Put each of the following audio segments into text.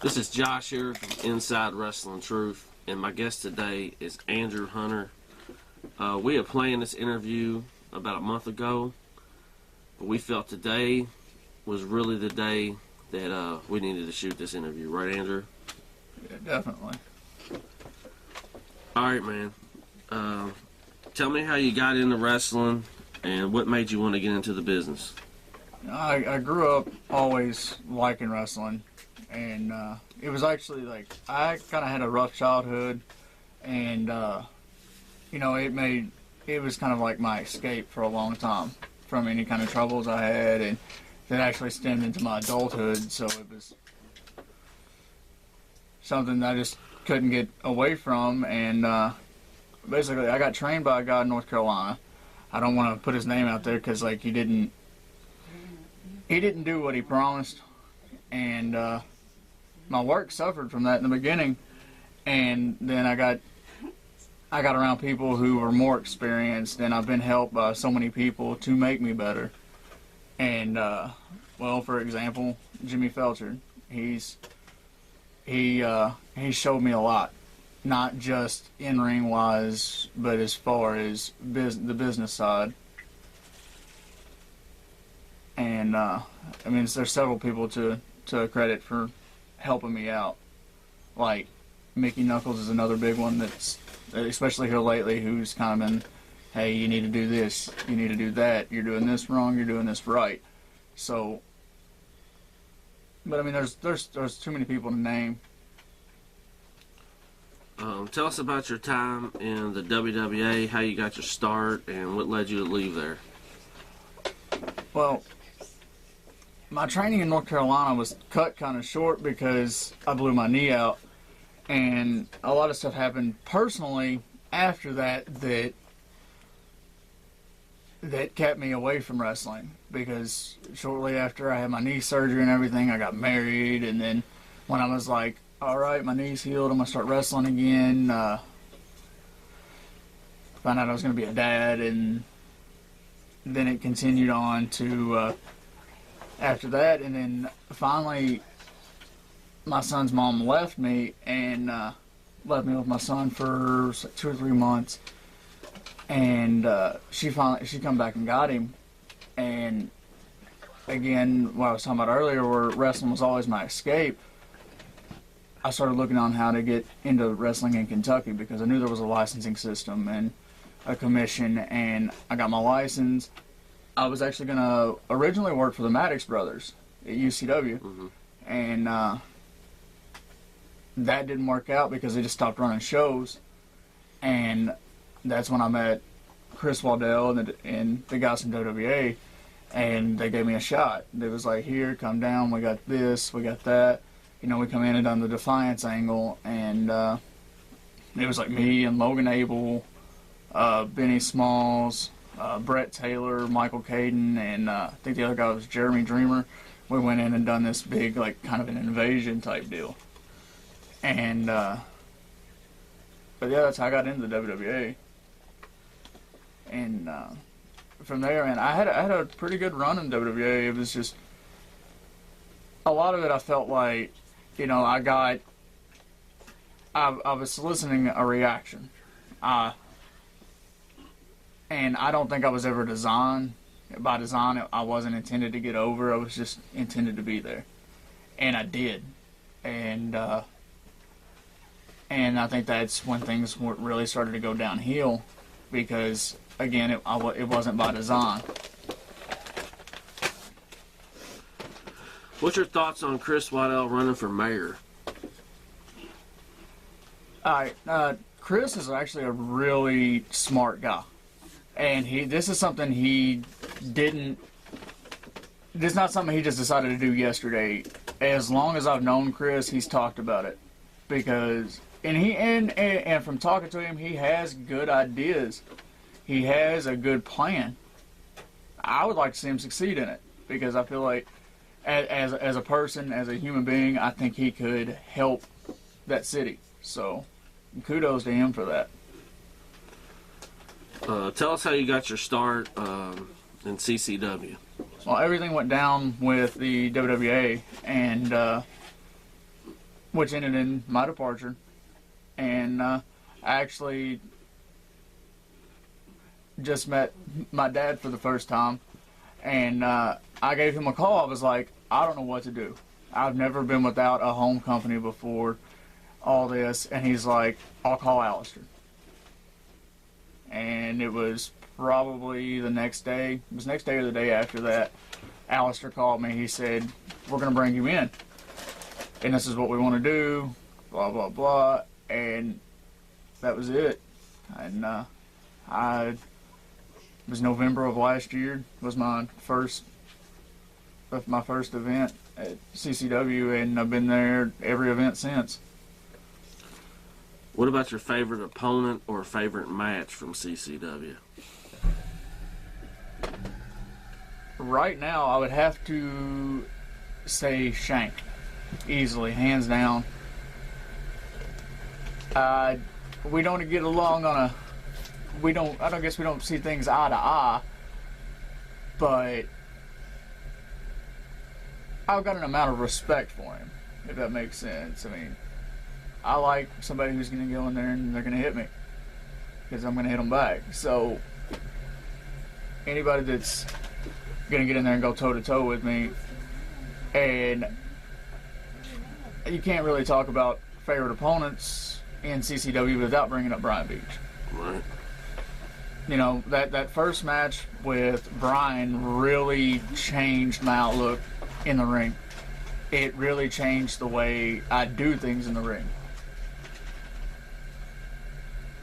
This is Josh here from Inside Wrestling Truth, and my guest today is Andrew Hunter. We had planned this interview about a month ago, but we felt today was really the day that we needed to shoot this interview. Right, Andrew? Yeah, definitely. All right, man. Tell me how you got into wrestling and what made you want to get into the business. I grew up always liking wrestling, and it was actually like I kind of had a rough childhood, and it was kind of like my escape for a long time from any kind of troubles I had, and that actually stemmed into my adulthood. So it was something that I just couldn't get away from, and basically I got trained by a guy in North Carolina. I don't want to put his name out there because like he didn't do what he promised, and my work suffered from that in the beginning. And then I got around people who were more experienced, and I've been helped by so many people to make me better. And well, for example, Jimmy Felcher, he showed me a lot, not just in-ring wise, but as far as the business side. And I mean, there's several people to credit for helping me out. Like Mickey Knuckles is another big one that's, especially here lately, who's kind of been, hey, you need to do this, you need to do that, you're doing this wrong, you're doing this right. So, but I mean, there's too many people to name. Tell us about your time in the WWA, how you got your start, and what led you to leave there. Well, my training in North Carolina was cut kind of short because I blew my knee out, and a lot of stuff happened personally after that kept me away from wrestling, because shortly after I had my knee surgery and everything, I got married, and then when I was like, all right, my knee's healed, I'm going to start wrestling again, found out I was going to be a dad, and then it continued on to after that, and then finally my son's mom left me, and left me with my son for 2 or 3 months, and she come back and got him. And again, what I was talking about earlier, where wrestling was always my escape, I started looking on how to get into wrestling in Kentucky, because I knew there was a licensing system and a commission, and I got my license. I was actually going to originally work for the Maddox brothers at UCW, and that didn't work out because they just stopped running shows. And that's when I met Chris Waddell and the guys from WWA, and they gave me a shot. They was like, here, come down, we got this, we got that. You know, we come in and done the Defiance angle, and it was like me and Logan Abel, Benny Smalls, Brett Taylor, Michael Caden, and I think the other guy was Jeremy Dreamer. We went in and done this big, like, kind of an invasion type deal. And, but yeah, that's how I got into the WWA. And from there, man, I had a pretty good run in WWA. It was just, a lot of it I felt like, you know, I was soliciting a reaction. And I don't think I was ever designed. By design, I wasn't intended to get over. I was just intended to be there. And I did. And I think that's when things really started to go downhill, because, again, it wasn't by design. What's your thoughts on Chris Waddell running for mayor? All right, Chris is actually a really smart guy. And this is something it's not something he just decided to do yesterday. As long as I've known Chris, he's talked about it. Because, and from talking to him, he has good ideas. He has a good plan. I would like to see him succeed in it, because I feel like as a person, as a human being, I think he could help that city. So, kudos to him for that. Tell us how you got your start in CCW. Well, everything went down with the WWA, and which ended in my departure. And I actually just met my dad for the first time, and I gave him a call. I was like, I don't know what to do. I've never been without a home company before all this. And he's like, I'll call Alistair. And it was probably the next day. It was the next day or the day after that. Alistair called me. He said, we're going to bring you in. And this is what we want to do. Blah, blah, blah. And that was it. And it was November of last year. It was my first event at CCW, and I've been there every event since. What about your favorite opponent or favorite match from CCW? Right now, I would have to say Shank. Easily, hands down. We don't get along on a... I guess we don't see things eye to eye, but I've got an amount of respect for him, if that makes sense. I mean, I like somebody who's going to go in there and they're going to hit me, because I'm going to hit them back. So anybody that's going to get in there and go toe-to-toe with me, and you can't really talk about favorite opponents in CCW without bringing up Brian Beach. Right. You know, that first match with Brian really changed my outlook in the ring. It really changed the way I do things in the ring.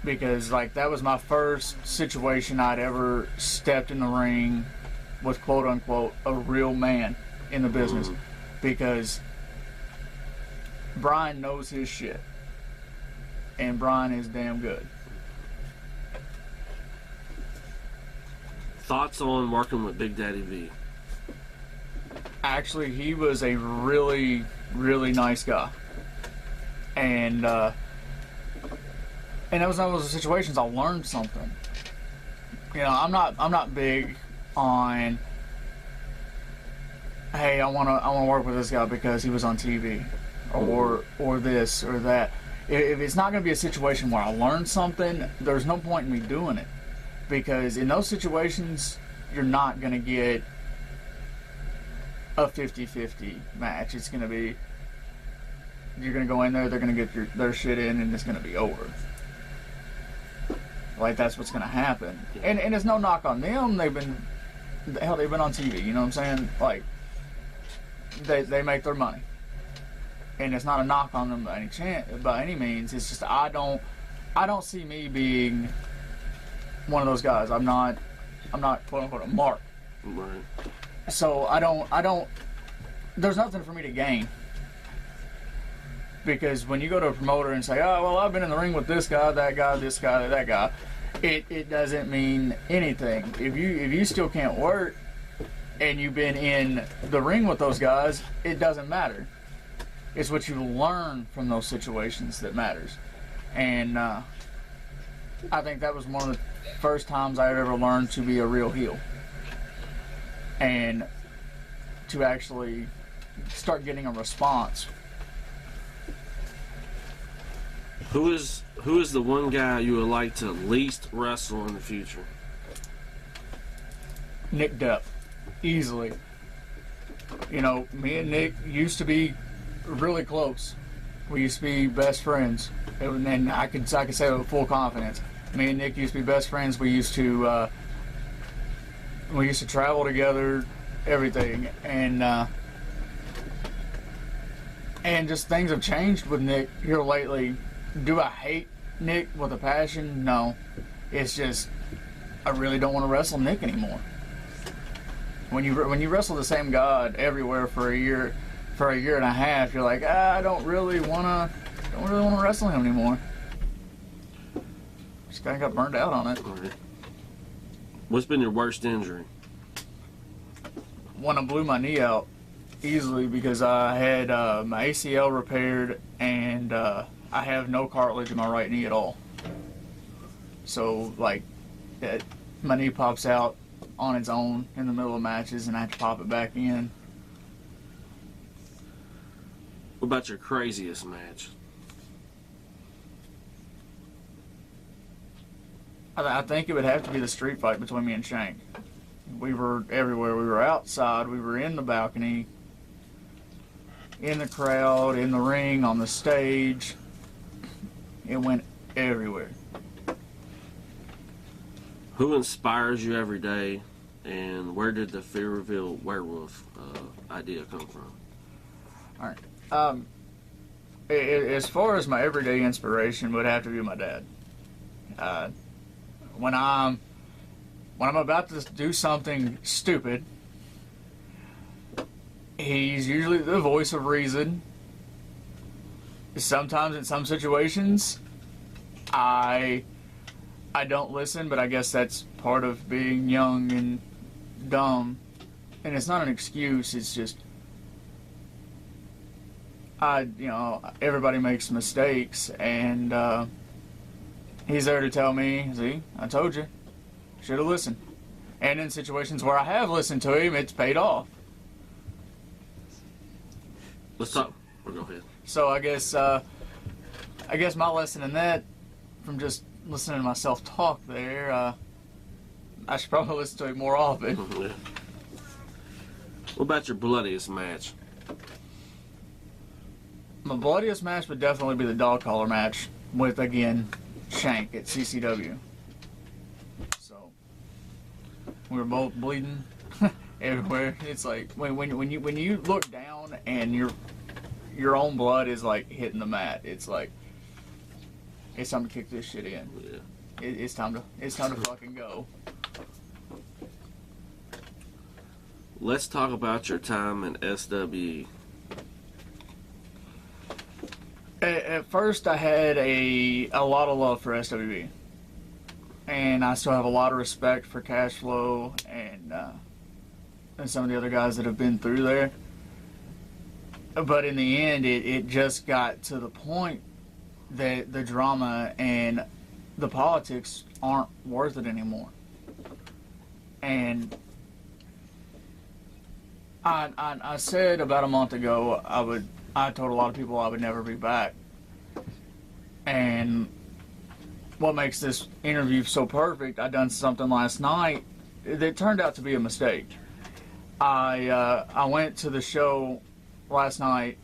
Because, like, that was my first situation I'd ever stepped in the ring with, quote-unquote, a real man in the business. Mm-hmm. Because Brian knows his shit. And Brian is damn good. Thoughts on working with Big Daddy V? Actually, he was a really, really nice guy. And that was one of those situations I learned something. You know, I'm not big on, hey, I wanna work with this guy because he was on TV, or this or that. If it's not gonna be a situation where I learn something, there's no point in me doing it. Because in those situations, you're not going to get a 50-50 match. It's going to be, you're going to go in there, they're going to get their shit in, and it's going to be over. Like, that's what's going to happen. And it's no knock on them. They've been on TV, you know what I'm saying? Like, they make their money. And it's not a knock on them by any means. It's just I don't see me being one of those guys. I'm not quote unquote a mark. Right. So I don't there's nothing for me to gain. Because when you go to a promoter and say, oh well, I've been in the ring with this guy, that guy, this guy, that guy, it doesn't mean anything. If you still can't work and you've been in the ring with those guys, it doesn't matter. It's what you learn from those situations that matters. And I think that was one of the first times I ever learned to be a real heel. And to actually start getting a response. Who is the one guy you would like to least wrestle in the future? Nick Depp. Easily. You know, me and Nick used to be really close. We used to be best friends. And I can say that with full confidence. Me and Nick used to be best friends. We used to travel together, everything, and just things have changed with Nick here lately. Do I hate Nick with a passion? No. It's just I really don't want to wrestle Nick anymore. When you wrestle the same god everywhere for a year and a half, you're like, I don't really want to wrestle him anymore. Just kind of got burned out on it. Right. What's been your worst injury? When I blew my knee out, easily, because I had my ACL repaired and I have no cartilage in my right knee at all. So, like, my knee pops out on its own in the middle of matches and I have to pop it back in. What about your craziest match? I think it would have to be the street fight between me and Shank. We were everywhere. We were outside. We were in the balcony, in the crowd, in the ring, on the stage. It went everywhere. Who inspires you every day, and where did the Fearville Werewolf idea come from? All right. As far as my everyday inspiration, would have to be my dad. When I'm about to do something stupid, he's usually the voice of reason. Sometimes in some situations, I don't listen, but I guess that's part of being young and dumb. And it's not an excuse, it's just everybody makes mistakes, and he's there to tell me, see, I told you, should have listened. And in situations where I have listened to him, it's paid off. Let's talk. Go ahead. So I guess my lesson in that, from just listening to myself talk there, I should probably listen to him more often. Yeah. What about your bloodiest match? My bloodiest match would definitely be the dog collar match with, again, Shank at CCW. So we were both bleeding everywhere. It's like when you look down and your own blood is like hitting the mat. It's like it's time to kick this shit in. Yeah. It's time to fucking go. Let's talk about your time in SWE. At first, I had a lot of love for SWE, and I still have a lot of respect for Cash Flow and some of the other guys that have been through there. But in the end, it just got to the point that the drama and the politics aren't worth it anymore. And I said about a month ago I told a lot of people I would never be back. And what makes this interview so perfect, I done something last night that turned out to be a mistake. I went to the show last night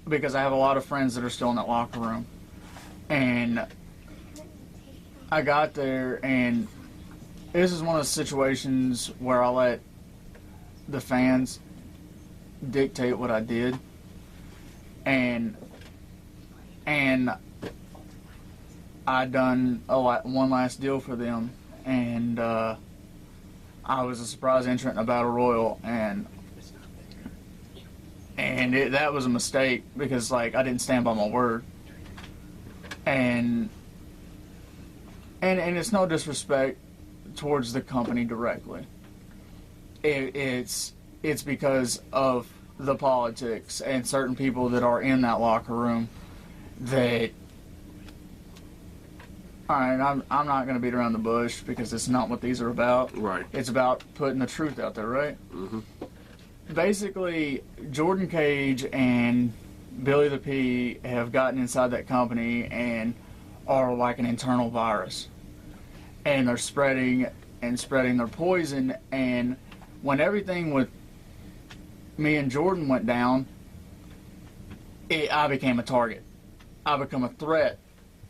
because I have a lot of friends that are still in that locker room. And I got there, and this is one of the situations where I let the fans dictate what I did. And I done one last deal for them, and I was a surprise entrant in a battle royal, and that was a mistake because like I didn't stand by my word, and it's no disrespect towards the company directly. It's because of the politics and certain people that are in that locker room that, alright, I'm not going to beat around the bush because it's not what these are about. Right. It's about putting the truth out there, right? Mm-hmm. Basically, Jordan Cage and Billy the P have gotten inside that company and are like an internal virus. And they're spreading their poison, and when everything with me and Jordan went down, I became a target. I become a threat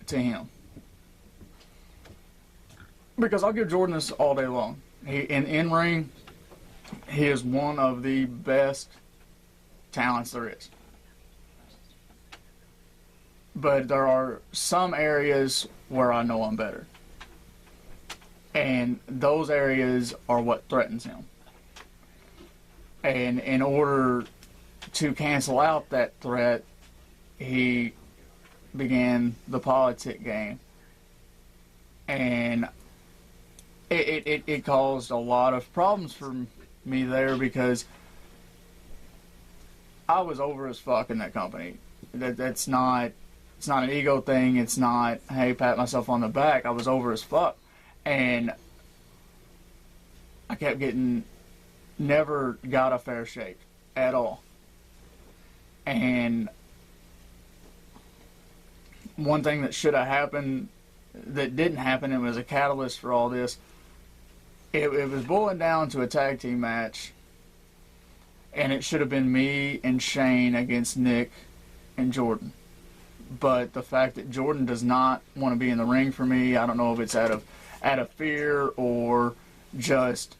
to him. Because I'll give Jordan this all day long. In ring, he is one of the best talents there is. But there are some areas where I know I'm better. And those areas are what threatens him. And in order to cancel out that threat, he began the politic game. And it caused a lot of problems for me there because I was over as fuck in that company. It's not an ego thing. It's not, hey, pat myself on the back. I was over as fuck. And I kept never got a fair shake at all. And one thing that should have happened that didn't happen, it was a catalyst for all this. It was boiling down to a tag team match, and it should have been me and Shane against Nick and Jordan. But the fact that Jordan does not want to be in the ring for me, I don't know if it's out of fear or just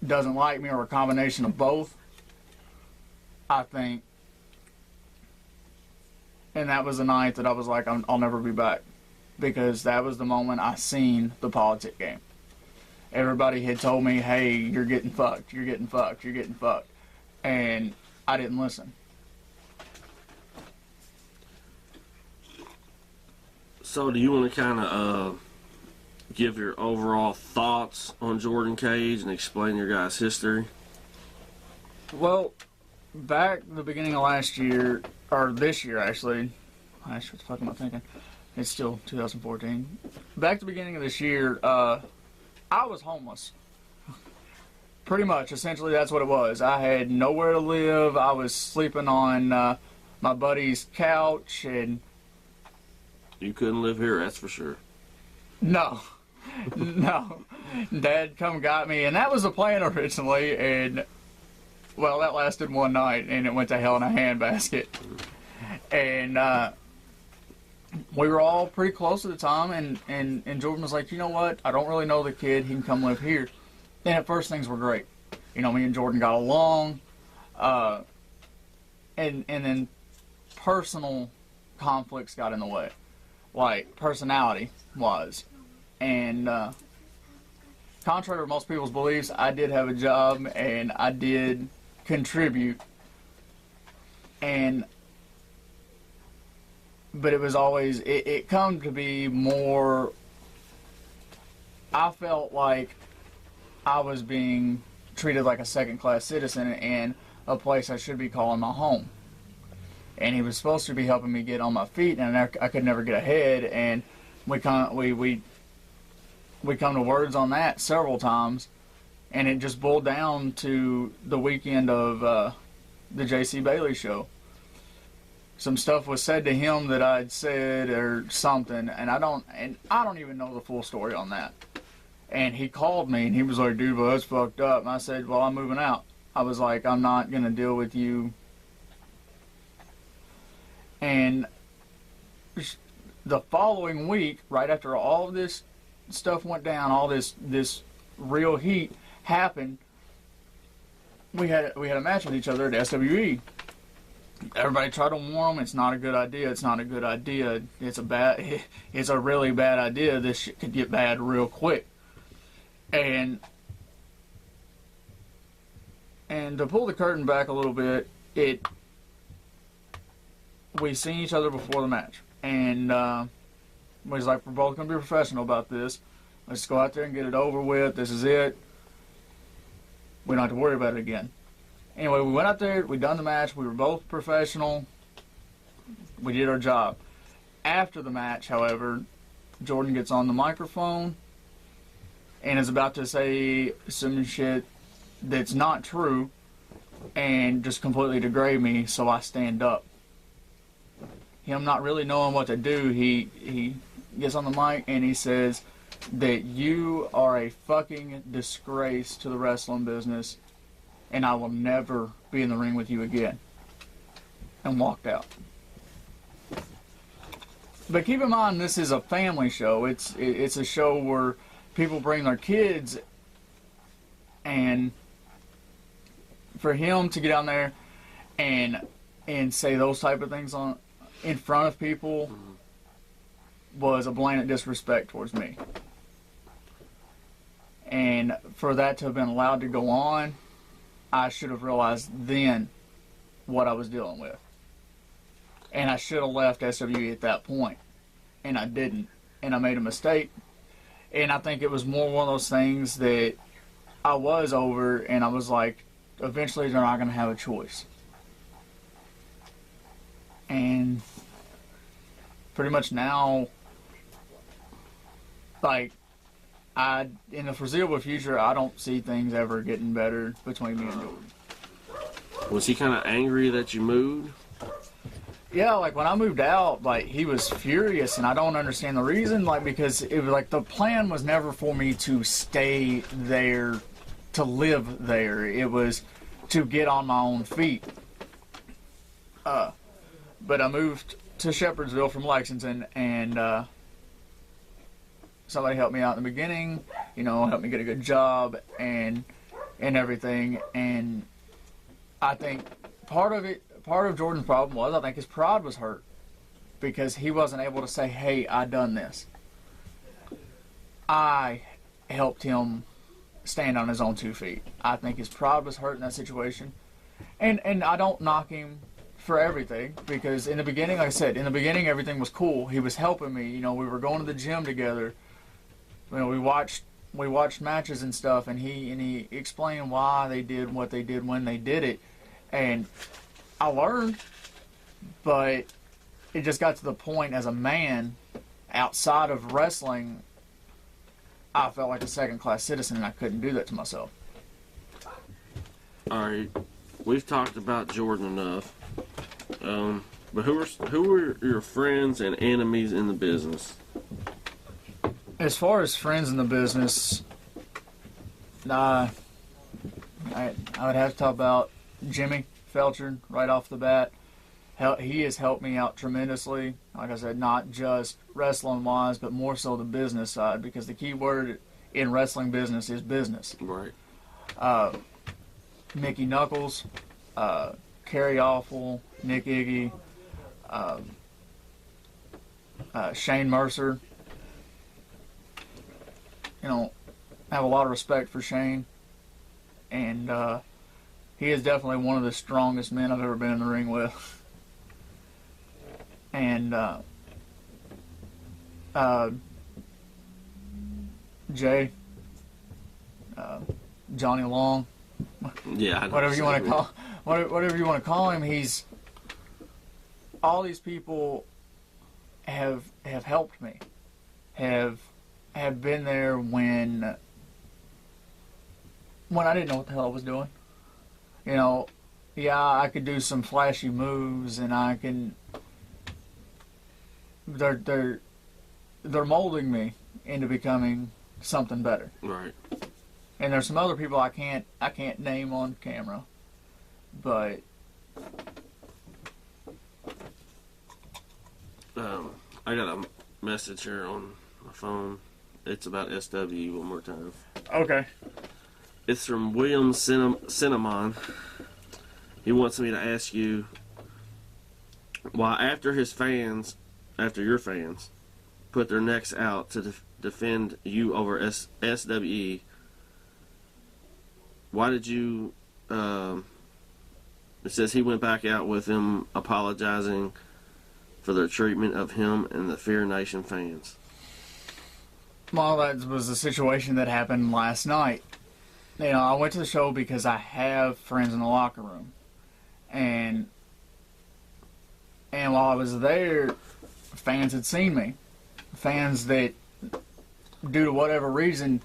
doesn't like me or a combination of both, I think. And that was the night that I was like, I'll never be back. Because that was the moment I seen the politic game. Everybody had told me, hey, you're getting fucked, you're getting fucked, you're getting fucked. And I didn't listen. So do you want to kind of give your overall thoughts on Jordan Cage and explain your guys' history? Well, back the beginning of last year, or this year actually, what the fuck am I thinking? It's still 2014. Back to the beginning of this year, I was homeless. Pretty much, essentially that's what it was. I had nowhere to live. I was sleeping on my buddy's couch, and You couldn't live here, that's for sure. no. Dad come got me, and that was the plan originally, and well, that lasted one night, and it went to hell in a handbasket. And we were all pretty close at the time, and Jordan was like, you know what, I don't really know the kid, he can come live here. And at first things were great. You know, me and Jordan got along, and then personal conflicts got in the way, like personality-wise. And contrary to most people's beliefs, I did have a job, and I did contribute. But it was always, it come to be more, I felt like I was being treated like a second-class citizen in a place I should be calling my home. And he was supposed to be helping me get on my feet, and I could never get ahead, and we come to words on that several times, and it just boiled down to the weekend of the J.C. Bailey show. Some stuff was said to him that I'd said or something, and I don't even know the full story on that. And he called me, and he was like, dude, well, that's fucked up. And I said, well, I'm moving out. I was like, I'm not going to deal with you. And the following week, right after all of this stuff went down, all this real heat happened, we had a match with each other at SWE. Everybody tried to warn him, it's not a good idea, it's not a good idea, it's a really bad idea, this shit could get bad real quick. And to pull the curtain back a little bit, we seen each other before the match, and we was like, we're both going to be professional about this, let's go out there and get it over with, this is it, we don't have to worry about it again. Anyway, we went out there, we done the match, we were both professional, we did our job. After the match, however, Jordan gets on the microphone and is about to say some shit that's not true and just completely degrade me, so I stand up. Him not really knowing what to do, he gets on the mic and he says that you are a fucking disgrace to the wrestling business, and I will never be in the ring with you again. And walked out. But keep in mind, this is a family show. It's a show where people bring their kids, and for him to get down there and say those type of things in front of people was a blatant disrespect towards me. And for that to have been allowed to go on, I should have realized then what I was dealing with. And I should have left SWE at that point. And I didn't. And I made a mistake. And I think it was more one of those things that I was over, and I was like, eventually they're not going to have a choice. And pretty much now, like, in the foreseeable future, I don't see things ever getting better between me and Jordan. Was he kind of angry that you moved? Yeah, like when I moved out, like he was furious, and I don't understand the reason. Like because it was like the plan was never for me to stay there, to live there. It was to get on my own feet. But I moved to Shepherdsville from Lexington, and somebody helped me out in the beginning. You know, helped me get a good job and everything. And I think part of Jordan's problem was, I think his pride was hurt because he wasn't able to say, hey, I done this. I helped him stand on his own 2 feet. I think his pride was hurt in that situation. And I don't knock him for everything because in the beginning, like I said, in the beginning everything was cool. He was helping me. You know, we were going to the gym together. You know, we watched matches and stuff, and he explained why they did what they did when they did it. And I learned, but it just got to the point as a man, outside of wrestling, I felt like a second-class citizen, and I couldn't do that to myself. All right, we've talked about Jordan enough, but who are your friends and enemies in the business? As far as friends in the business, I would have to talk about Jimmy Felcher right off the bat. He has helped me out tremendously. Like I said, not just wrestling-wise, but more so the business side, because the key word in wrestling business is business. Right. Mickey Knuckles, Kerry Awful, Nick Iggy, Shane Mercer. You know, I have a lot of respect for Shane, and he is definitely one of the strongest men I've ever been in the ring with. And Jay, Johnny Long, yeah, whatever you want to call him. He's all these people have helped me, have been there when I didn't know what the hell I was doing. You know, yeah, I could do some flashy moves, and I can. They're molding me into becoming something better. Right. And there's some other people I can't name on camera, but I got a message here on my phone. It's about SW one more time. okay. It's from William Cinnamon. He wants me to ask you why after your fans put their necks out to defend you over SWE, why did you, it says he went back out with him apologizing for their treatment of him and the Fear Nation fans. Well, that was a situation that happened last night. You know, I went to the show because I have friends in the locker room. And while I was there, fans had seen me. Fans that, due to whatever reason,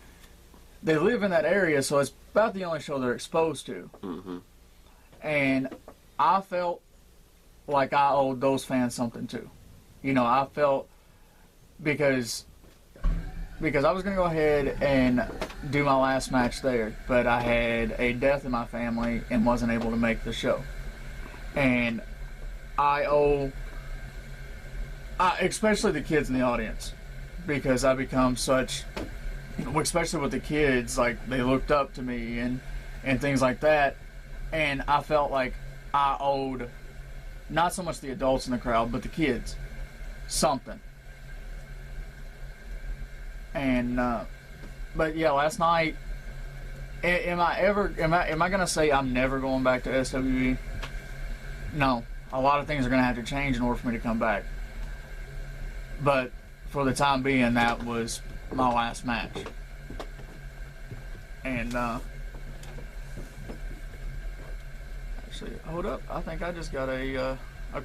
they live in that area, so it's about the only show they're exposed to. Mm-hmm. And I felt like I owed those fans something too. You know, I felt because I was going to go ahead and do my last match there, but I had a death in my family and wasn't able to make the show. And I owe, especially the kids in the audience, because I become such, especially with the kids, like they looked up to me and things like that. And I felt like I owed not so much the adults in the crowd, but the kids something. And but yeah, last night, am I gonna say I'm never going back to SWE? No, a lot of things are gonna have to change in order for me to come back. But for the time being, that was my last match. And actually, hold up, I think I just got a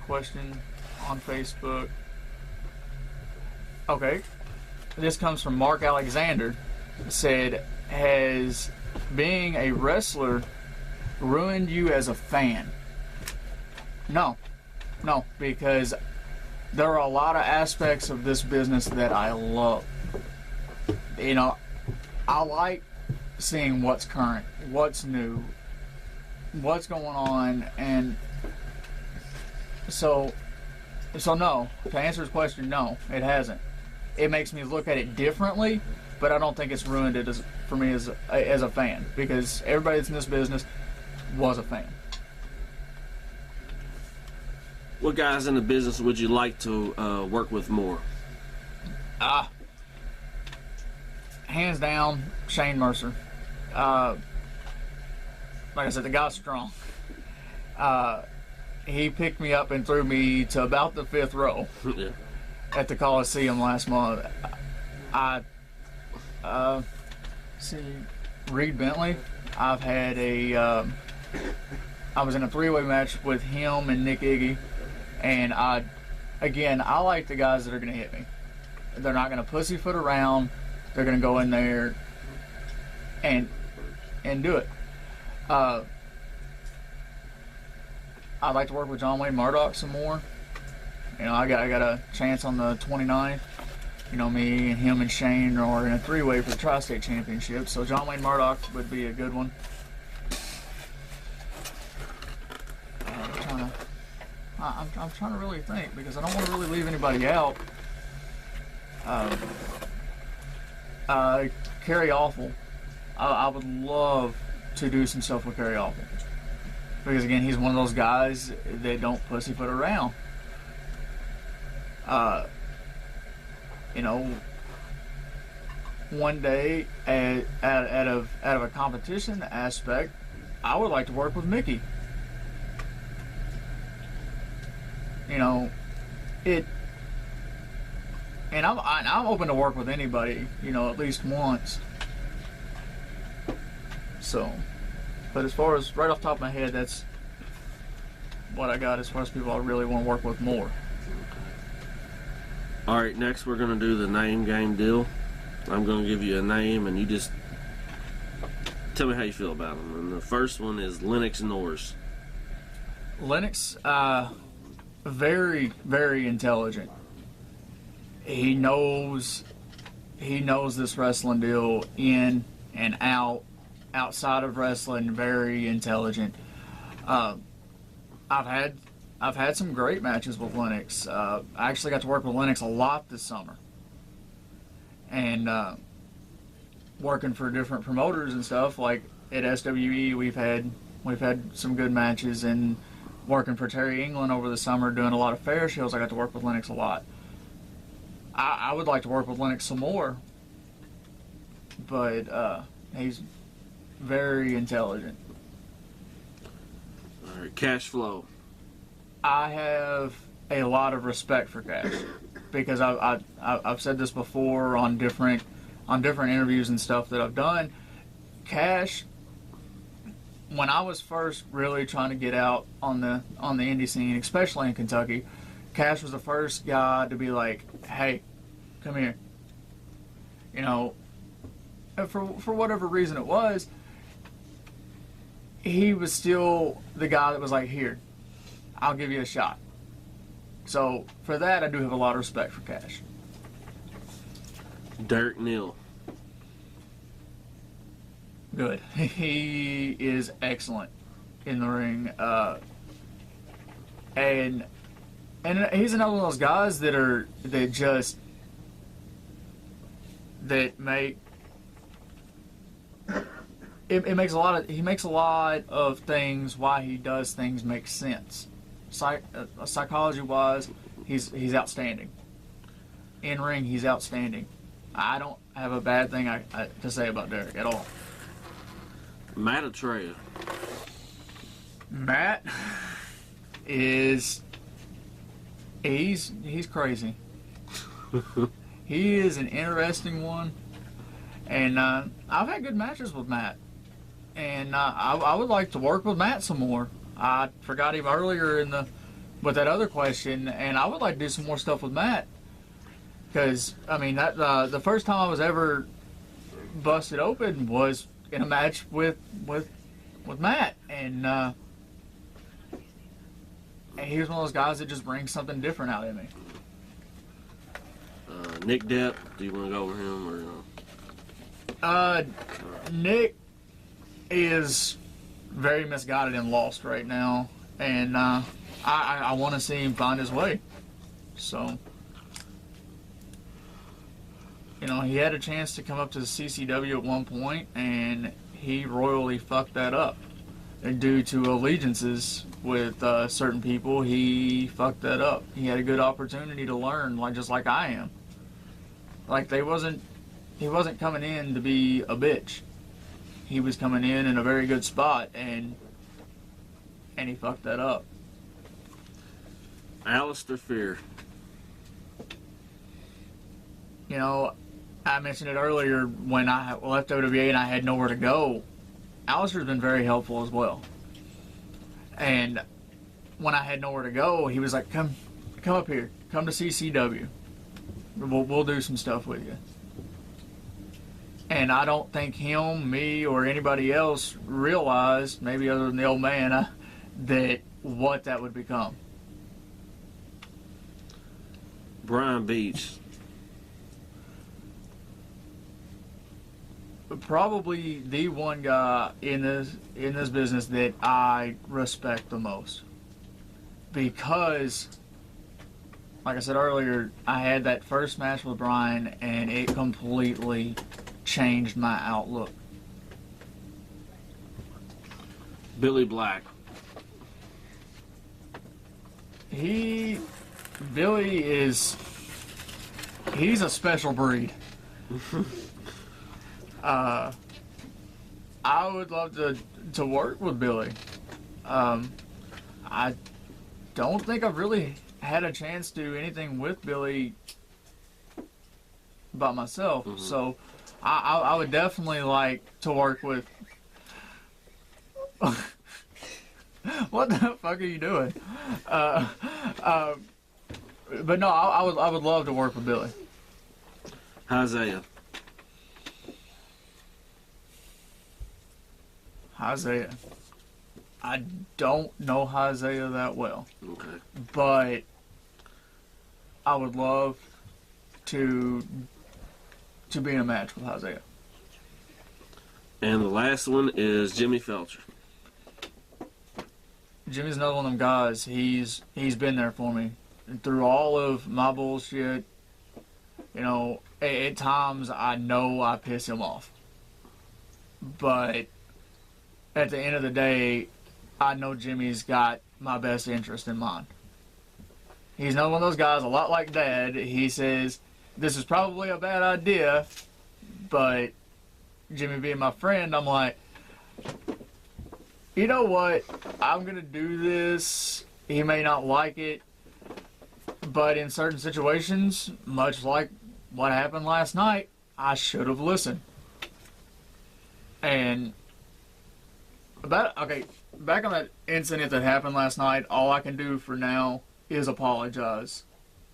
question on Facebook. Okay. This comes from Mark Alexander. Said, has being a wrestler ruined you as a fan? No. No, because there are a lot of aspects of this business that I love. You know, I like seeing what's current, what's new, what's going on, and so no. To answer his question, no, it hasn't. It makes me look at it differently, but I don't think it's ruined it for me as a fan, because everybody that's in this business was a fan. What guys in the business would you like to work with more? Hands down, Shane Mercer. Like I said, the guy's strong. He picked me up and threw me to about the 5th row Yeah. at the Coliseum last month. See, Reed Bentley. I've had I was in a 3-way match with him and Nick Iggy, and I like the guys that are going to hit me. They're not going to pussyfoot around. They're going to go in there and do it. I'd like to work with John Wayne Murdoch some more. You know, I got a chance on the 29th. You know, me and him and Shane are in a 3-way for the Tri-State Championship, so John Wayne Murdoch would be a good one. I'm trying to really think, because I don't want to really leave anybody out. Kerry Awful. I would love to do some stuff with Kerry Awful. Because again, he's one of those guys that don't pussyfoot around. You know, one day out of a competition aspect, I would like to work with Mickey. You know, and I'm open to work with anybody. You know, at least once. So, but as far as right off the top of my head, that's what I got as far as people I really want to work with more. All right, next we're going to do the name game deal. I'm going to give you a name, and you just tell me how you feel about them. And the first one is Lennox Norris. Lennox, very, very intelligent. He knows this wrestling deal in and out. Outside of wrestling, very intelligent. I've had some great matches with Lennox. I actually got to work with Lennox a lot this summer, and working for different promoters and stuff. Like at SWE, we've had some good matches, and working for Terry England over the summer, doing a lot of fair shows. I got to work with Lennox a lot. I would like to work with Lennox some more, but he's very intelligent. All right, Cash Flow. I have a lot of respect for Cash, because I've said this before on different interviews and stuff that I've done. Cash, when I was first really trying to get out on the indie scene, especially in Kentucky, Cash was the first guy to be like, "Hey, come here." You know, for whatever reason it was, he was still the guy that was like, "Here, I'll give you a shot." So for that, I do have a lot of respect for Cash. Derek Neal. Good. He is excellent in the ring, and he's another one of those guys that make. It makes he makes a lot of things, why he does things, make sense. Psychology wise, he's outstanding. In ring, he's outstanding. I don't have a bad thing to say about Derek at all. Matt Atreya. Matt is he's crazy. He is an interesting one, and I've had good matches with Matt. And I would like to work with Matt some more. I forgot him earlier with that other question, and I would like to do some more stuff with Matt. Because I mean, that the first time I was ever busted open was in a match with Matt, and he was one of those guys that just brings something different out in me. Nick Depp, do you want to go over him or no? Nick is very misguided and lost right now, and I want to see him find his way. So, you know, he had a chance to come up to the CCW at one point, and he royally fucked that up. And due to allegiances with certain people, he fucked that up. He had a good opportunity to learn, just like I am. Like, he wasn't coming in to be a bitch. He was coming in a very good spot, and he fucked that up. Alistair Fear. You know, I mentioned it earlier when I left OWA and I had nowhere to go. Alistair's been very helpful as well. And when I had nowhere to go, he was like, come up here. Come to CCW. We'll do some stuff with you. And I don't think him, me, or anybody else realized, maybe other than the old man, that what that would become. Brian Beach. Probably the one guy in this business that I respect the most, because, like I said earlier, I had that first match with Brian and it completely changed my outlook. Billy Black. Billy is, he's a special breed. I would love to work with Billy. I don't think I've really had a chance to do anything with Billy by myself, so I would definitely like to work with. What the fuck are you doing? But no, I would love to work with Billy. Isaiah. I don't know Isaiah that well. Okay. But I would love to be in a match with Isaiah. And the last one is Jimmy Felcher. Jimmy's another one of them guys. He's been there for me. And through all of my bullshit, you know, at times I know I piss him off. But at the end of the day, I know Jimmy's got my best interest in mind. He's not one of those guys, a lot like Dad. He says, this is probably a bad idea, but Jimmy being my friend, I'm like, you know what? I'm going to do this. He may not like it, but in certain situations, much like what happened last night, I should have listened. And back on that incident that happened last night, all I can do for now is apologize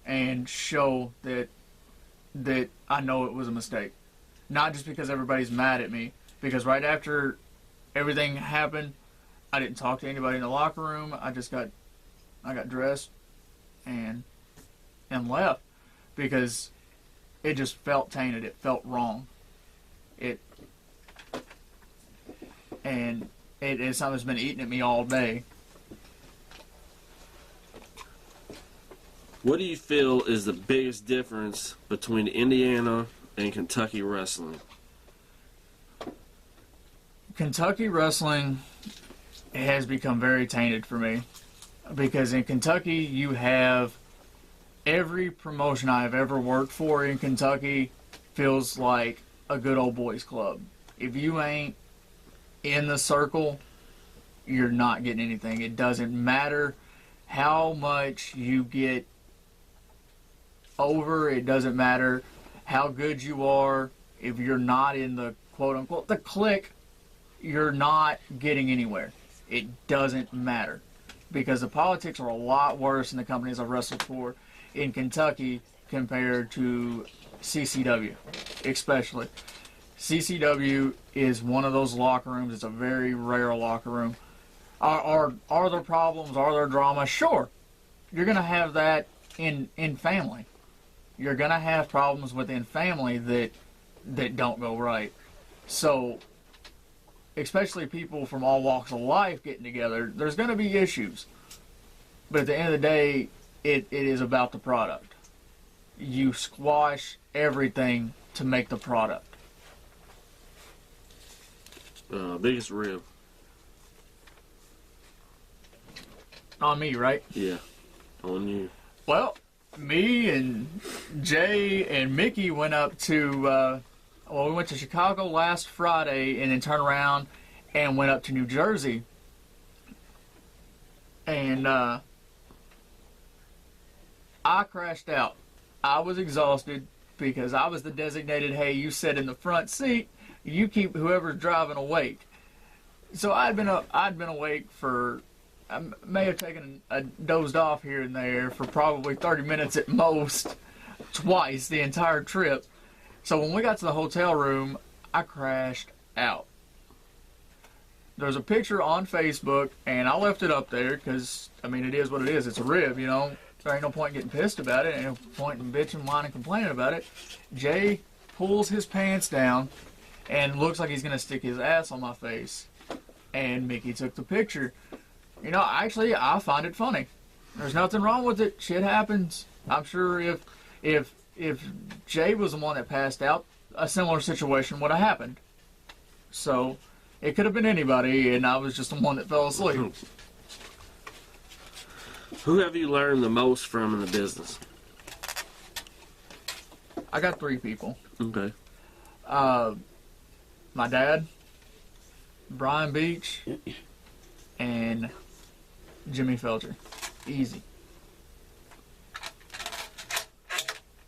and show that I know it was a mistake. Not just because everybody's mad at me, because right after everything happened, I didn't talk to anybody in the locker room. I got dressed and left because it just felt tainted. It felt wrong. It's something that's been eating at me all day. What do you feel is the biggest difference between Indiana and Kentucky wrestling? Kentucky wrestling has become very tainted for me, because in Kentucky you have every promotion I've ever worked for in Kentucky feels like a good old boys club. If you ain't in the circle, you're not getting anything. It doesn't matter how much you get over. It doesn't matter how good you are. If you're not in the quote-unquote the clique, you're not getting anywhere. It doesn't matter, because the politics are a lot worse in the companies I've wrestled for in Kentucky compared to CCW, especially. CCW is one of those locker rooms. It's a very rare locker room. Are there problems? Are there drama? Sure. you're gonna have that in family. You're gonna have problems within family that don't go right. So, especially people from all walks of life getting together, there's gonna be issues. But at the end of the day, it is about the product. You squash everything to make the product. Biggest rib. On me, right? Yeah, on you. Well, me and Jay and Mickey went up to, we went to Chicago last Friday and then turned around and went up to New Jersey. And I crashed out. I was exhausted because I was the designated, hey, you sit in the front seat, you keep whoever's driving awake. So I'd been awake for, I may have taken a dozed off here and there for probably 30 minutes at most, twice the entire trip. So when we got to the hotel room, I crashed out. There's a picture on Facebook, and I left it up there because, I mean, it is what it is. It's a rib, you know. There ain't no point in getting pissed about it. Ain't no point in bitching, whining, complaining about it. Jay pulls his pants down and looks like he's going to stick his ass on my face. And Mickey took the picture. You know, actually, I find it funny. There's nothing wrong with it. Shit happens. I'm sure if Jay was the one that passed out, a similar situation would have happened. So, it could have been anybody, and I was just the one that fell asleep. Who have you learned the most from in the business? I got 3 people. Okay. My dad, Brian Beach, and Jimmy Felger. Easy.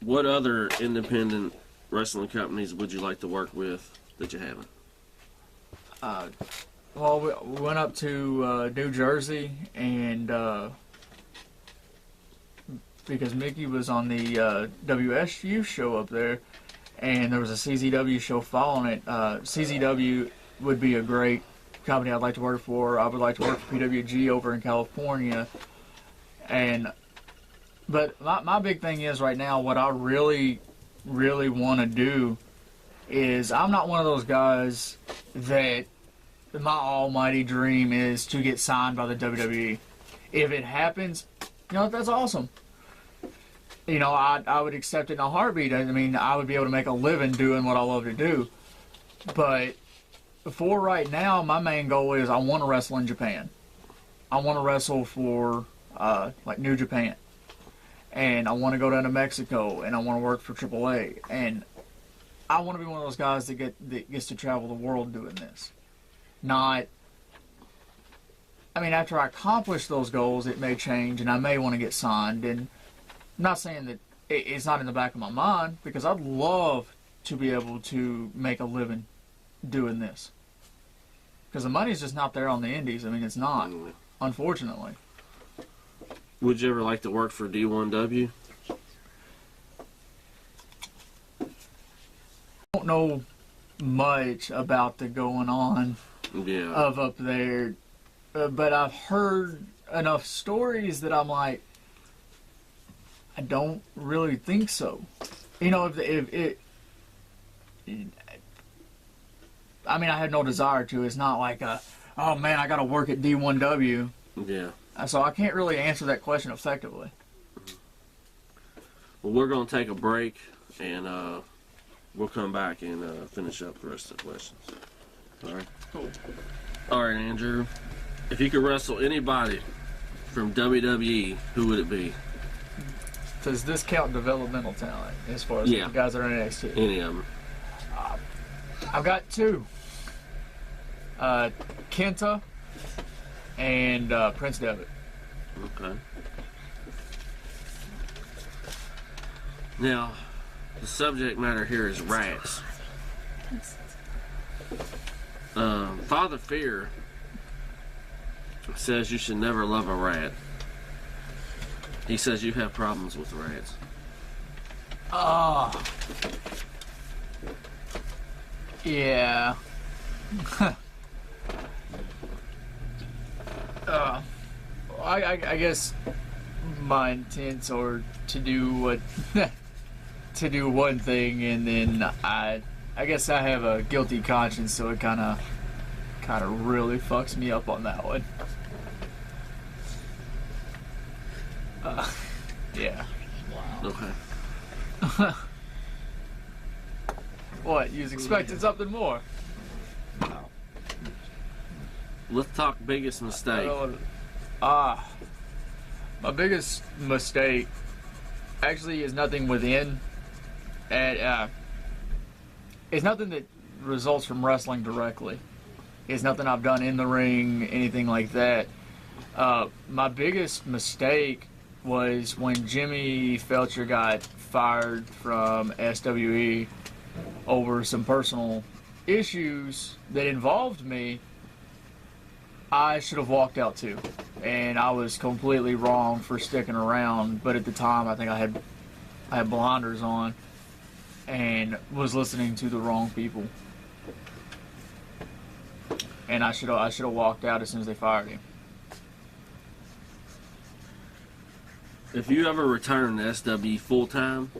What other independent wrestling companies would you like to work with that you haven't? Well, we went up to New Jersey, and because Mickey was on the WSU show up there, and there was a CZW show following it. CZW would be a great company I'd like to work for. I would like to work for PWG over in California. But my big thing is right now, what I really, really want to do is, I'm not one of those guys that my almighty dream is to get signed by the WWE. If it happens, you know, that's awesome. You know, I would accept it in a heartbeat. I mean, I would be able to make a living doing what I love to do. But for right now, my main goal is I want to wrestle in Japan. I want to wrestle for, like, New Japan. And I want to go down to Mexico, and I want to work for AAA. And I want to be one of those guys that gets to travel the world doing this. Not, I mean, after I accomplish those goals, it may change, and I may want to get signed. And I'm not saying that it's not in the back of my mind, because I'd love to be able to make a living doing this. Because the money's just not there on the indies. I mean, it's not, unfortunately. Would you ever like to work for D1W? I don't know much about the going on of up there, but I've heard enough stories that I'm like, I don't really think so. You know, if it, I mean, I had no desire to. It's not like oh man, I got to work at D1W. Yeah. So I can't really answer that question effectively. Well, we're going to take a break, and we'll come back and finish up the rest of the questions. All right? Cool. All right, Andrew. If you could wrestle anybody from WWE, who would it be? Does this count developmental talent as far as the guys that are in NXT? Any of them. I've got 2. Kenta and Prince Devitt. Okay. Now, the subject matter here is rats. Father Fear says you should never love a rat. He says you have problems with rats. Yeah. I guess my intents are to do what to do one thing, and then I guess I have a guilty conscience, so it kind of really fucks me up on that one. Yeah. Okay. What? You was expecting something more? Let's talk biggest mistake. My biggest mistake actually is nothing within. And it's nothing that results from wrestling directly. It's nothing I've done in the ring, anything like that. My biggest mistake was when Jimmy Felcher got fired from SWE over some personal issues that involved me. I should have walked out too, and I was completely wrong for sticking around. But at the time, I think I had blinders on and was listening to the wrong people, and I should have walked out as soon as they fired him. If you ever return to SW full time,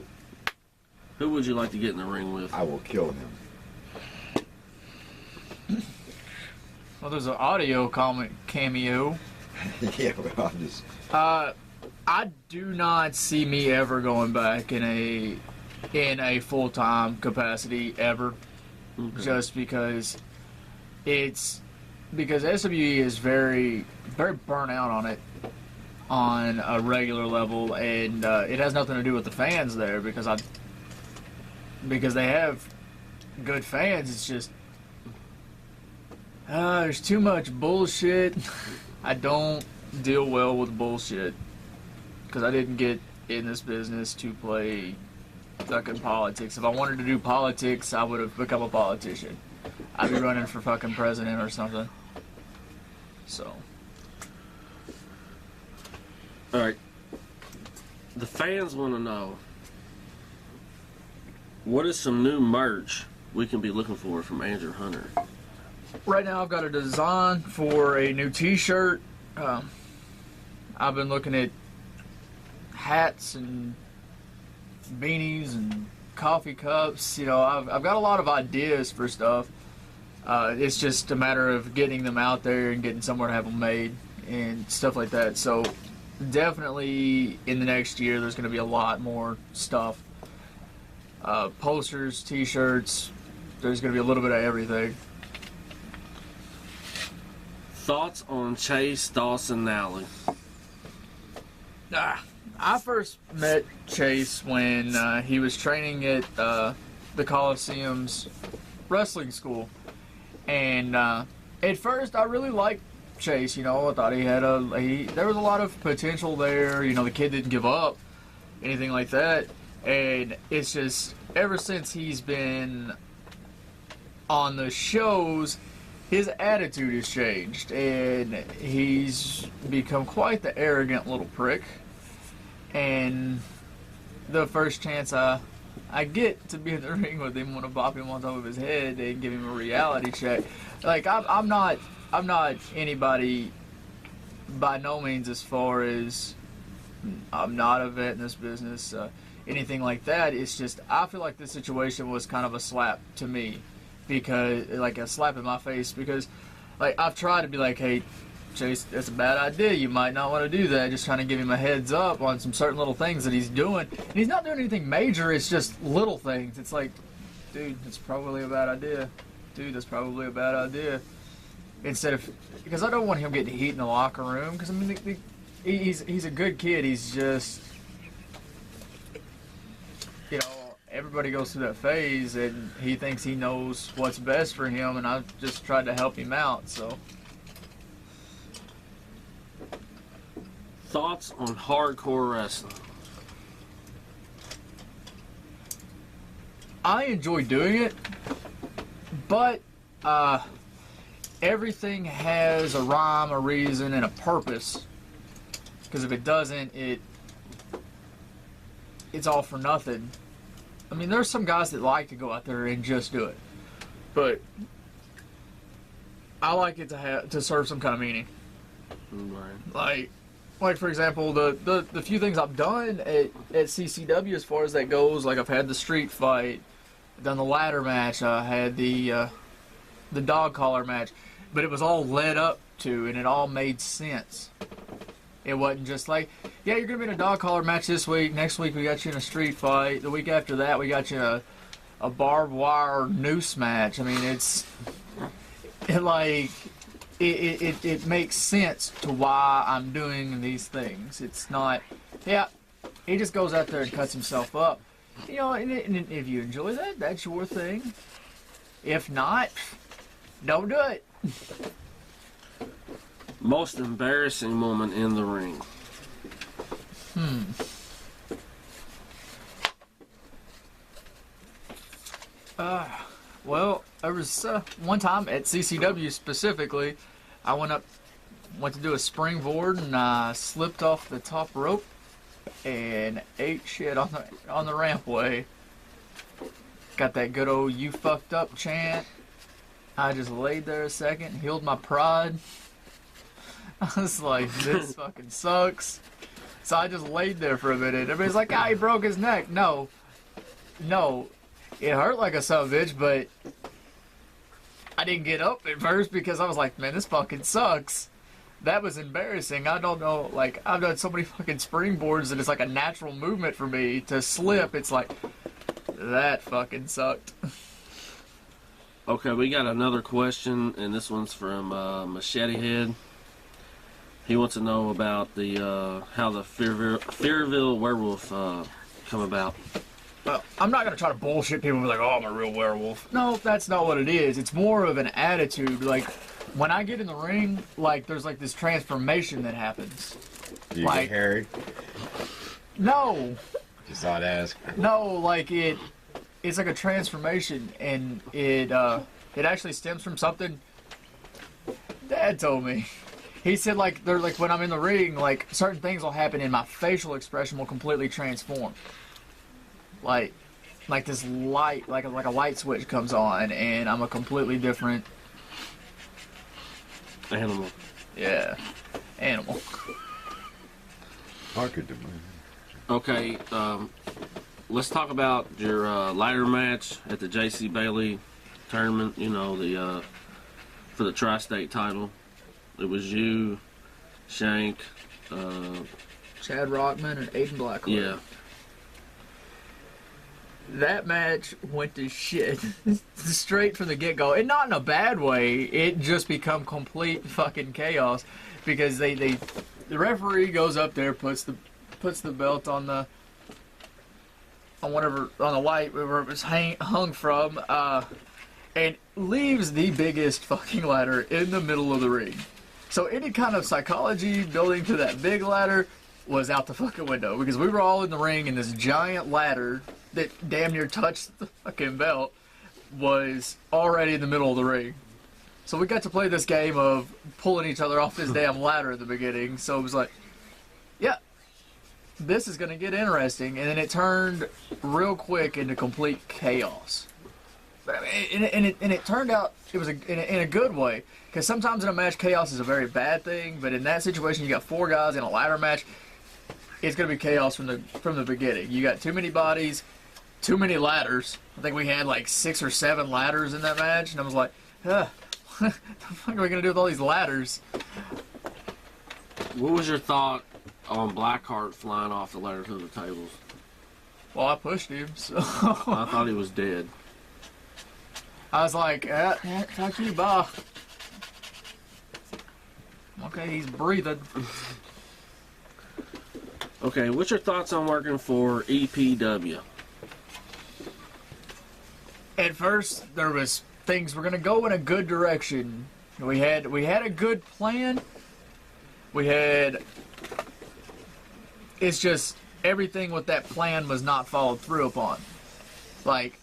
who would you like to get in the ring with? I will kill him. Well, there's an audio cameo. Yeah, well, I'm just... I do not see me ever going back in a full-time capacity ever. Okay. Just because SWE is very, very burnt out on it on a regular level, and it has nothing to do with the fans there because they have good fans. It's just there's too much bullshit. I don't deal well with bullshit because I didn't get in this business to play fucking politics. If I wanted to do politics, I would have become a politician. I'd be running for fucking president or something. So. Alright. The fans want to know, what is some new merch we can be looking for from Andrew Hunter? Right now I've got a design for a new t-shirt. I've been looking at hats and beanies and coffee cups. You know, I've got a lot of ideas for stuff. It's just a matter of getting them out there and getting somewhere to have them made and stuff like that. So definitely in the next year there's going to be a lot more stuff. Posters, t-shirts, there's going to be a little bit of everything. Thoughts on Chase Dawson Nally? I first met Chase when he was training at the Coliseum's wrestling school. And at first I really liked Chase, you know. I thought there was a lot of potential there. You know, the kid didn't give up, anything like that. And it's just, ever since he's been on the shows, his attitude has changed, and he's become quite the arrogant little prick. And the first chance I get to be in the ring with him, I want to bop him on top of his head and give him a reality check. Like, I'm not anybody, by no means, as far as I'm not a vet in this business, anything like that. It's just, I feel like this situation was kind of a slap to me. Because, like, a slap in my face, because, like, I've tried to be like, hey, Chase, that's a bad idea, you might not want to do that, just trying to give him a heads up on some certain little things that he's doing, and he's not doing anything major, it's just little things. It's like, dude, that's probably a bad idea, instead of, because I don't want him getting heat in the locker room, because, I mean, he's a good kid, he's just, you know, everybody goes through that phase, and he thinks he knows what's best for him, and I've just tried to help him out, so. Thoughts on hardcore wrestling? I enjoy doing it, but everything has a rhyme, a reason, and a purpose. Because if it doesn't, it's all for nothing. I mean, there's some guys that like to go out there and just do it, but I like it to serve some kind of meaning. Right. Like, like for example, the few things I've done at CCW as far as that goes, like I've had the street fight, done the ladder match, I had the dog collar match, but it was all led up to, and it all made sense. It wasn't just like, yeah, you're gonna be in a dog collar match this week. Next week we got you in a street fight. The week after that we got you in a barbed wire noose match. I mean, it makes sense to why I'm doing these things. It's not, yeah, he just goes out there and cuts himself up. You know, and if you enjoy that, that's your thing. If not, don't do it. Most embarrassing moment in the ring. Well, there was one time at CCW specifically, I went to do a springboard and I slipped off the top rope and ate shit on the rampway. Got that good old "you fucked up" chant. I just laid there a second, healed my pride. I was like, this fucking sucks. So I just laid there for a minute. Everybody's like, he broke his neck. No, it hurt like a son of a bitch, but I didn't get up at first because I was like, man, this fucking sucks. That was embarrassing. I don't know, like, I've done so many fucking springboards and it's like a natural movement for me to slip. It's like, that fucking sucked. Okay, we got another question, and this one's from Machete Head. He wants to know about the how the Fearville werewolf come about. Well, I'm not going to try to bullshit people and be like, oh, I'm a real werewolf. No, that's not what it is. It's more of an attitude. Like, when I get in the ring, like, there's like this transformation that happens. You like, get hairy? No. Just thought I'd ask. No, like, it's like a transformation, and it actually stems from something Dad told me. He said, like, they're like, when I'm in the ring, like, certain things will happen and my facial expression will completely transform. Like this light, like a light switch comes on, and I'm a completely different animal. Yeah, animal. Market demand. Okay, let's talk about your ladder match at the J.C. Bailey tournament. You know, the for the tri-state title. It was you, Shank, Chad Rockman, and Aiden Blackwood. Yeah. That match went to shit straight from the get-go, and not in a bad way. It just become complete fucking chaos because the referee goes up there, puts the belt on the light where it was hung from, and leaves the biggest fucking ladder in the middle of the ring. So any kind of psychology building to that big ladder was out the fucking window because we were all in the ring, and this giant ladder that damn near touched the fucking belt was already in the middle of the ring. So we got to play this game of pulling each other off this damn ladder at the beginning. So it was like, yeah, this is going to get interesting. And then it turned real quick into complete chaos. But, I mean, and it turned out it was in a good way. Because sometimes in a match, chaos is a very bad thing. But in that situation, you got 4 guys in a ladder match. It's going to be chaos from the beginning. You got too many bodies, too many ladders. I think we had like 6 or 7 ladders in that match. And I was like, what the fuck are we going to do with all these ladders? What was your thought on Blackheart flying off the ladder to the tables? Well, I pushed him, so... I thought he was dead. I was like, fuck you, bye. Okay, he's breathing. Okay, what's your thoughts on working for EPW? At first, there was things were going to go in a good direction. We had a good plan. It's just everything with that plan was not followed through upon. Like,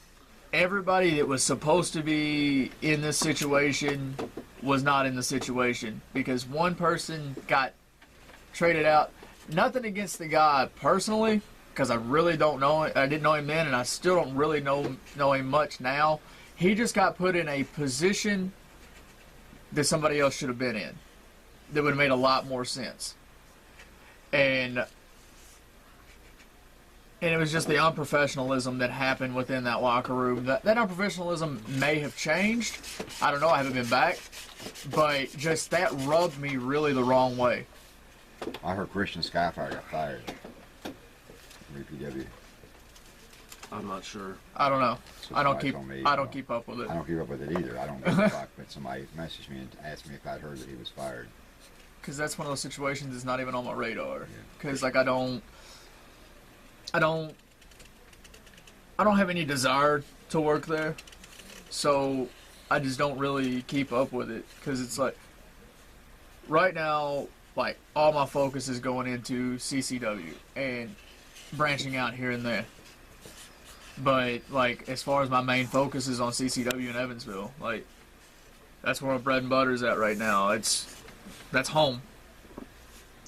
everybody that was supposed to be in this situation was not in the situation because one person got traded out. Nothing against the guy personally, because I really don't know him. I didn't know him then, and I still don't really know him much now. He just got put in a position that somebody else should have been in. That would have made a lot more sense. And it was just the unprofessionalism that happened within that locker room. That unprofessionalism may have changed. I don't know. I haven't been back. But just that rubbed me really the wrong way. I heard Christian Skyfire got fired from EPW. I'm not sure. I don't know. So I don't somebody keep. told me, I don't keep up with it. I don't keep up with it either. I don't give a fuck. But somebody messaged me and asked me if I'd heard that he was fired. Because that's one of those situations that's not even on my radar. Yeah. Because like I don't have any desire to work there, so I just don't really keep up with it. Because it's like right now, like all my focus is going into CCW and branching out here and there. But like as far as my main focus is on CCW in Evansville, like that's where my bread and butter is at right now. That's home.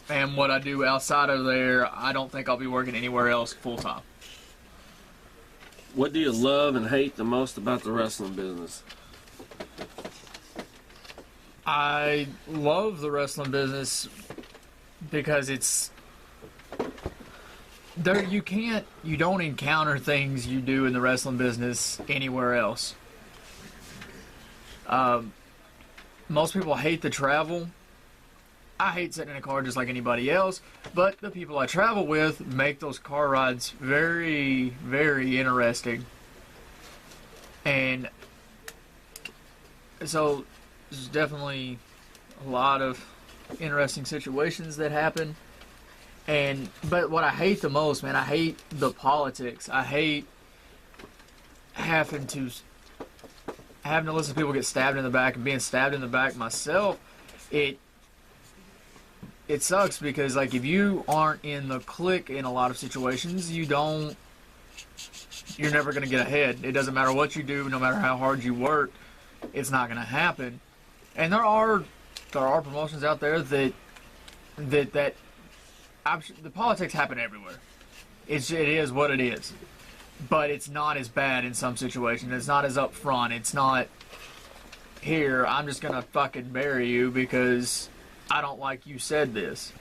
And what I do outside of there, I don't think I'll be working anywhere else full time. What do you love and hate the most about the wrestling business? I love the wrestling business because it's there. You don't encounter things you do in the wrestling business anywhere else. Most people hate the travel. I hate sitting in a car just like anybody else, but the people I travel with make those car rides very, very interesting. And so there's definitely a lot of interesting situations that happen. But what I hate the most, man, I hate the politics. I hate having to listen to people get stabbed in the back and being stabbed in the back myself. It sucks because, like, if you aren't in the clique in a lot of situations, you're never going to get ahead. It doesn't matter what you do, no matter how hard you work, it's not going to happen. And there are promotions out there that the politics happen everywhere. It is what it is. But it's not as bad in some situations. It's not as upfront. It's not, here, I'm just going to fucking bury you because I don't like you said this.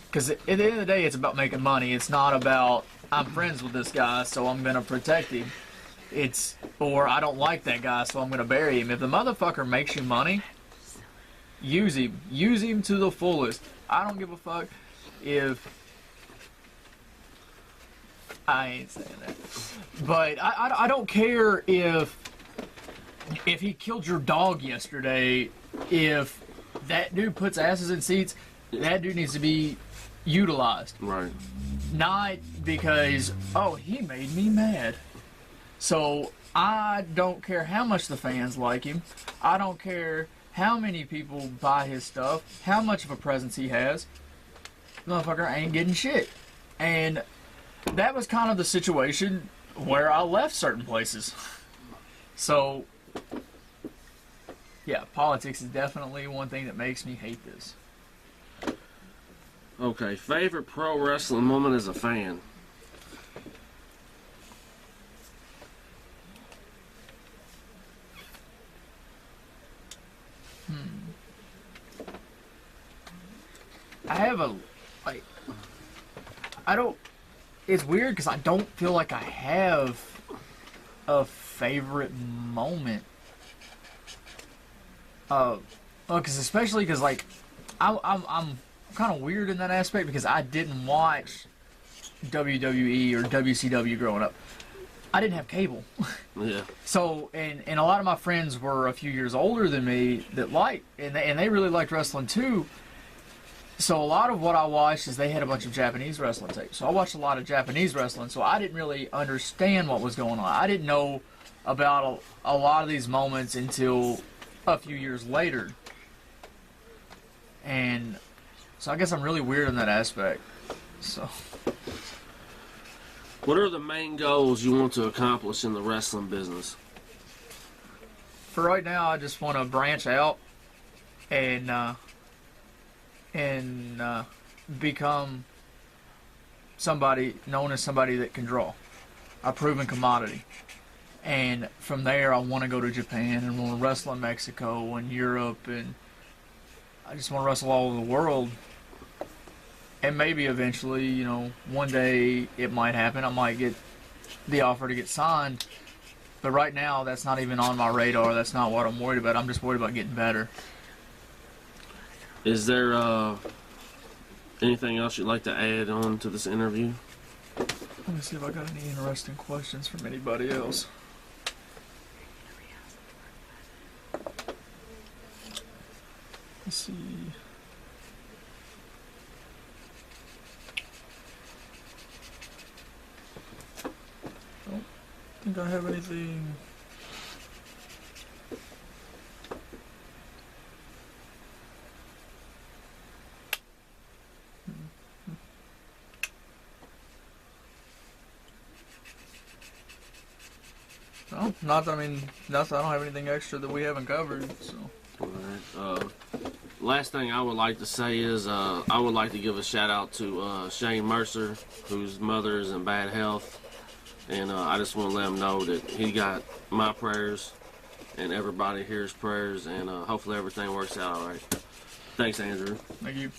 Because at the end of the day, it's about making money. It's not about, I'm friends with this guy, so I'm going to protect him. Or I don't like that guy, so I'm going to bury him. If the motherfucker makes you money, use him. Use him to the fullest. I don't give a fuck if... I ain't saying that. But I don't care if he killed your dog yesterday. If that dude puts asses in seats, that dude needs to be utilized. Right. Not because, oh, he made me mad. So I don't care how much the fans like him. I don't care how many people buy his stuff, how much of a presence he has. Motherfucker ain't getting shit. And that was kind of the situation where I left certain places. So yeah, politics is definitely one thing that makes me hate this. Okay, favorite pro wrestling moment as a fan? I have it's weird because I don't feel like I have a favorite moment. Especially because like I'm kind of weird in that aspect because I didn't watch WWE or WCW growing up. I didn't have cable. Yeah. So and a lot of my friends were a few years older than me that and they really liked wrestling too. So a lot of what I watched is they had a bunch of Japanese wrestling tapes. So I watched a lot of Japanese wrestling. So I didn't really understand what was going on. I didn't know about a lot of these moments until a few years later. And so I guess I'm really weird in that aspect. So What are the main goals you want to accomplish in the wrestling business? for right now, I just want to branch out and become somebody known as somebody that can draw, a proven commodity. And from there, I want to go to Japan and want to wrestle in Mexico and Europe, and I just want to wrestle all over the world. And maybe eventually, you know, one day it might happen. I might get the offer to get signed. But right now, that's not even on my radar. That's not what I'm worried about. I'm just worried about getting better. Is there anything else you'd like to add on to this interview? Let me see if I got any interesting questions from anybody else. Let's see. Don't think I have anything. No, not that, I mean, nothing. I don't have anything extra that we haven't covered. So. All right. Last thing I would like to say is I would like to give a shout out to Shane Mercer, whose mother is in bad health, and I just want to let him know that he got my prayers and everybody here's prayers, and hopefully everything works out all right. Thanks, Andrew. Thank you.